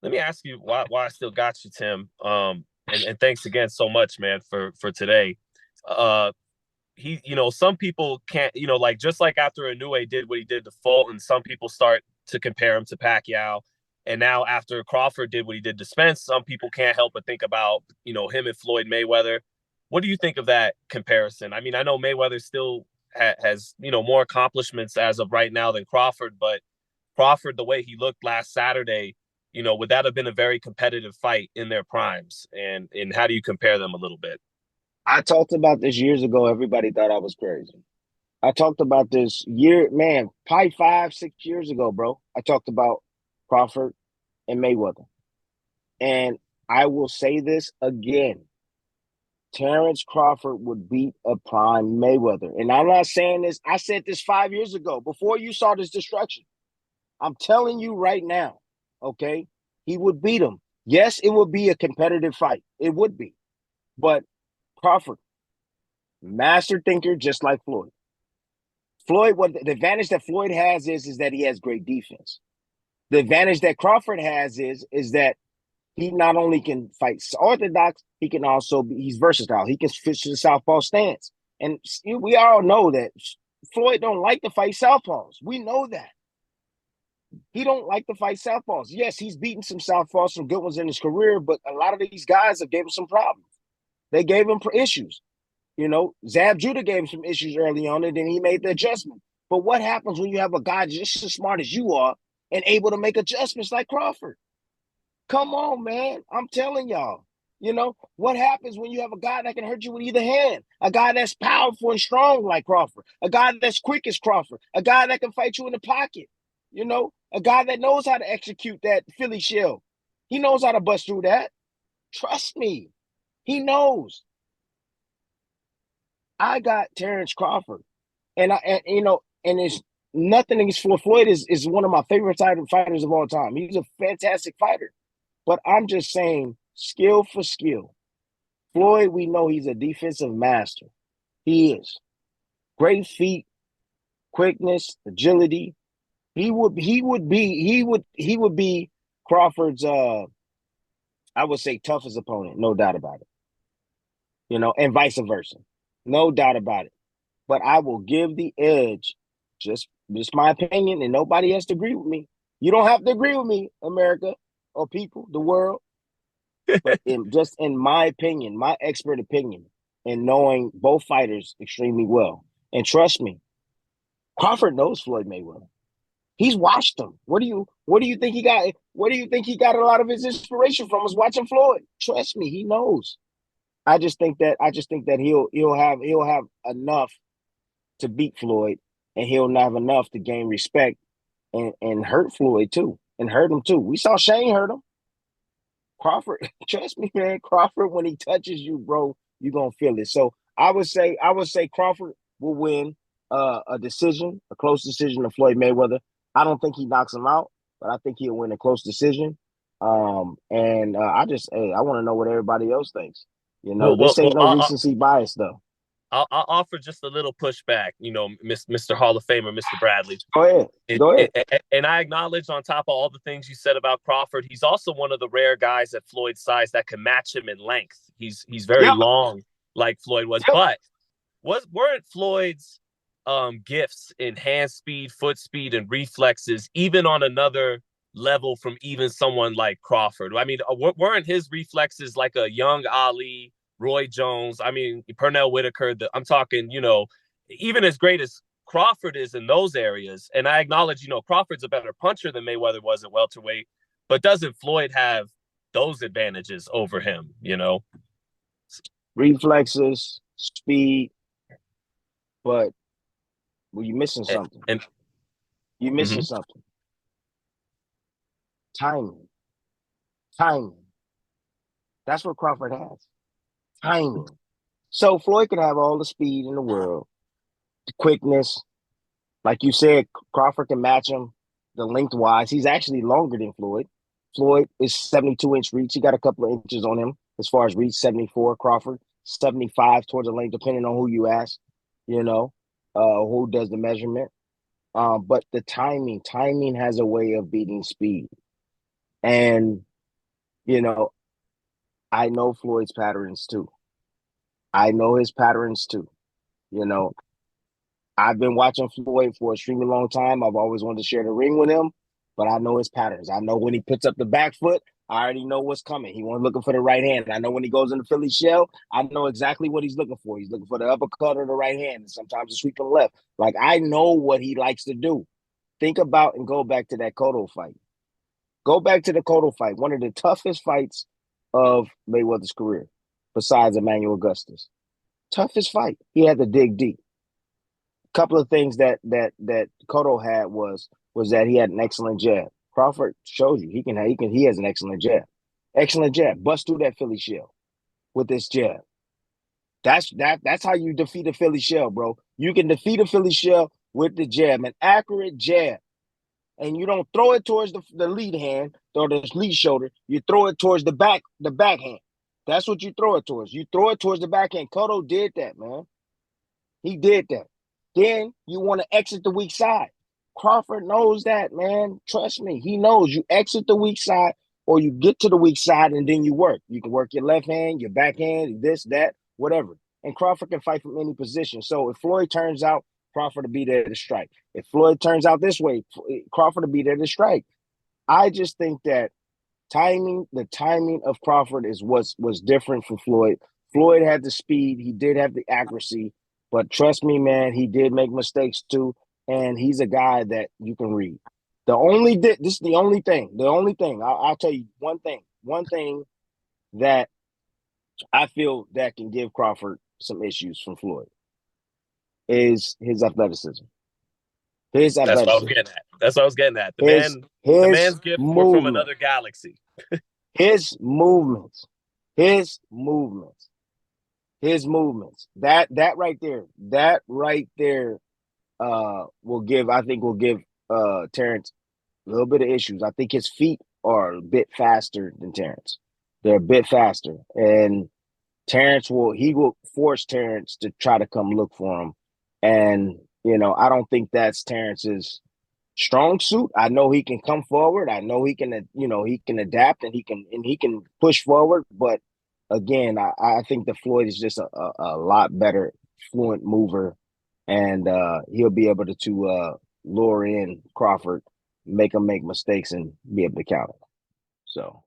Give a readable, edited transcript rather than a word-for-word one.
Let me ask you why I still got you, Tim. And thanks again so much, man, for today. Uh, some people can't, like just like after Inoue did what he did to Fulton, some people start to compare him to Pacquiao. And now after Crawford did what he did to Spence, some people can't help but think about, him and Floyd Mayweather. What do you think of that comparison? I mean, I know Mayweather still has, more accomplishments as of right now than Crawford, but Crawford, the way he looked last Saturday, would that have been a very competitive fight in their primes? And how do you compare them a little bit? I talked about this years ago. Everybody thought I was crazy. I talked about this year, man, probably 5, 6 years ago, bro. I talked about Crawford and Mayweather. And I will say this again. Terence Crawford would beat a prime Mayweather. And I'm not saying this, I said this 5 years ago, before you saw this destruction. I'm telling you right now, okay? He would beat him. Yes, it would be a competitive fight. It would be. But Crawford, master thinker, just like Floyd. Floyd, what the advantage that Floyd has is that he has great defense. The advantage that Crawford has is that he not only can fight orthodox, he can also he's versatile. He can switch to the southpaw stance. And we all know that Floyd don't like to fight southpaws. We know that. He don't like to fight southpaws. Yes, he's beaten some southpaws, some good ones in his career, but a lot of these guys have gave him some problems. They gave him issues. Zab Judah gave him some issues early on, and then he made the adjustment. But what happens when you have a guy just as smart as you are and able to make adjustments like Crawford? Come on, man. I'm telling y'all. What happens when you have a guy that can hurt you with either hand? A guy that's powerful and strong like Crawford. A guy that's quick as Crawford. A guy that can fight you in the pocket. A guy that knows how to execute that Philly shell. He knows how to bust through that. Trust me. He knows. I got Terence Crawford. And it's nothing against Floyd. Floyd is one of my favorite fighters of all time. He's a fantastic fighter. But I'm just saying, skill for skill. Floyd, we know he's a defensive master. He is. Great feet, quickness, agility. He would be Crawford's I would say toughest opponent, no doubt about it. And vice versa. No doubt about it. But I will give the edge, just my opinion, and nobody has to agree with me. You don't have to agree with me, America or people, the world. But in my opinion, my expert opinion, and knowing both fighters extremely well, and trust me, Crawford knows Floyd Mayweather. He's watched him. What do you think he got? Where do you think he got a lot of his inspiration from? Was watching Floyd. Trust me, he knows. I just think that he'll have enough to beat Floyd, and he'll not have enough to gain respect and hurt Floyd too, and hurt him too. We saw Shane hurt him. Crawford, trust me, man. Crawford, when he touches you, bro, you're gonna feel it. So I would say Crawford will win a decision, a close decision of Floyd Mayweather. I don't think he knocks him out, but I think he'll win a close decision. And I want to know what everybody else thinks. Well, well, This ain't well no recency bias though. I'll offer just a little pushback, Mr. Hall of Famer, Mr. Bradley. Go ahead, It, go ahead. and I acknowledge, on top of all the things you said about Crawford, he's also one of the rare guys at Floyd's size that can match him in length. He's very Yep, long, like Floyd was, yep. but weren't Floyd's gifts in hand speed, foot speed, and reflexes even on another level from even someone like Crawford? I mean, weren't his reflexes like a young Ali, Roy Jones? I mean, Pernell Whitaker. I'm talking, even as great as Crawford is in those areas. And I acknowledge, Crawford's a better puncher than Mayweather was at welterweight, but doesn't Floyd have those advantages over him? Reflexes, speed, but well, you're missing And, something. and You're missing mm-hmm. something. Timing, timing. That's what Crawford has. Timing. So Floyd can have all the speed in the world, the quickness. Like you said, Crawford can match him the lengthwise. He's actually longer than Floyd. Floyd is 72-inch reach. He got a couple of inches on him as far as reach, 74. Crawford, 75 towards the length, depending on who you ask, who does the measurement. But the timing has a way of beating speed. And You know, I know Floyd's patterns too. I know his patterns too. You know, I've been watching Floyd for a extremely long time. I've always wanted to share the ring with him, but I know his patterns. I know when he puts up the back foot, I already know what's coming. He wants looking for the right hand. I know when he goes in the Philly shell, I know exactly what he's looking for. He's looking for the uppercut or the right hand, and sometimes a sweep on the left. Like I know what he likes to do. Think about and go back to that Cotto fight. Go back to the Cotto fight, one of the toughest fights of Mayweather's career, besides Emmanuel Augustus. Toughest fight. He had to dig deep. Couple of things that Cotto had was that he had an excellent jab. Crawford shows you he has an excellent jab. Excellent jab. Bust through that Philly shell with this jab. That's how you defeat a Philly shell, bro. You can defeat a Philly shell with the jab, an accurate jab. And you don't throw it towards the lead hand or the lead shoulder. You throw it towards the backhand. That's what you throw it towards. You throw it towards the backhand. Cotto did that, man. He did that. Then you want to exit the weak side. Crawford knows that, man. Trust me. He knows you exit the weak side or you get to the weak side and then you work. You can work your left hand, your backhand, this, that, whatever. And Crawford can fight from any position. So if Floyd turns out, Crawford to be there to strike. If Floyd turns out this way, Crawford to be there to strike. I just think that the timing of Crawford is was different for Floyd. Floyd had the speed, he did have the accuracy, but trust me, man, he did make mistakes too, and he's a guy that you can read. This is the only thing. The only thing I'll tell you one thing that I feel that can give Crawford some issues from Floyd is his athleticism. His That's what I was athleticism. getting at. That's what I was getting at. His The his man's gifts were from movement. another galaxy. His movements. His movements. His movements. That right there will give Terence a little bit of issues. I think his feet are a bit faster than Terence. They're a bit faster. And he will force Terence to try to come look for him. And, I don't think that's Terrence's strong suit. I know he can come forward. I know he can adapt and he can push forward. But again, I think the Floyd is just a lot better fluent mover, and he'll be able to lure in Crawford, make him make mistakes, and be able to counter. So